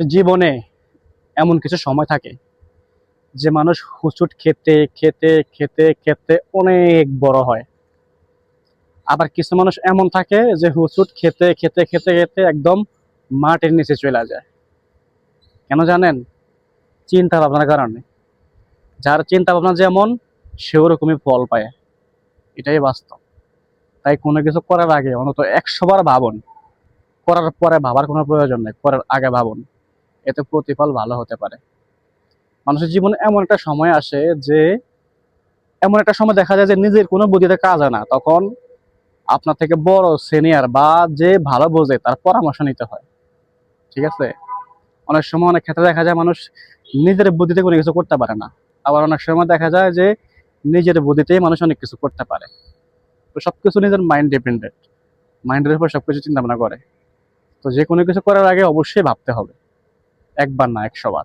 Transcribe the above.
জীবনে এমন কিছু সময় থাকে যে মানুষ হুচুট খেতে খেতে খেতে খেতে অনেক বড় হয়। আবার কিছু মানুষ এমন থাকে যে হুচুট খেতে খেতে খেতে খেতে একদম মাটির নিচে চলে যায়। কেন জানেন? চিন্তা ভাবনার কারণে। যার চিন্তা ভাবনা যেমন সে ওরকমই ফল পায়, এটাই বাস্তব। তাই কোনো কিছু করার আগে অন্তত ১০০ বার ভাবুন। করার পরে ভাবার কোনো প্রয়োজন নেই, করার আগে ভাবুন, এতে প্রতিফল ভালো হতে পারে। মানুষের জীবনে এমন একটা সময় আসে যে এমন একটা সময় দেখা যায় যে নিজের কোনো বুদ্ধিতে কাজ হয় না, তখন আপনার থেকে বড় সিনিয়র বা যে ভালো বোঝে তার পরামর্শ নিতে হয়। ঠিক আছে? অনেক সময় অনেক ক্ষেত্রে দেখা যায় মানুষ নিজের বুদ্ধিতে কোনো কিছু করতে পারে না। আবার অনেক সময় দেখা যায় যে নিজের বুদ্ধিতেই মানুষ অনেক কিছু করতে পারে। তো সবকিছু নিজের মাইন্ড ডিপেন্ডেন্ট। মাইন্ডের উপর সবকিছু চিন্তা ভাবনা করে। তো যে কোনো কিছু করার আগে অবশ্যই ভাবতে হবে, একবার না ১০০ বার।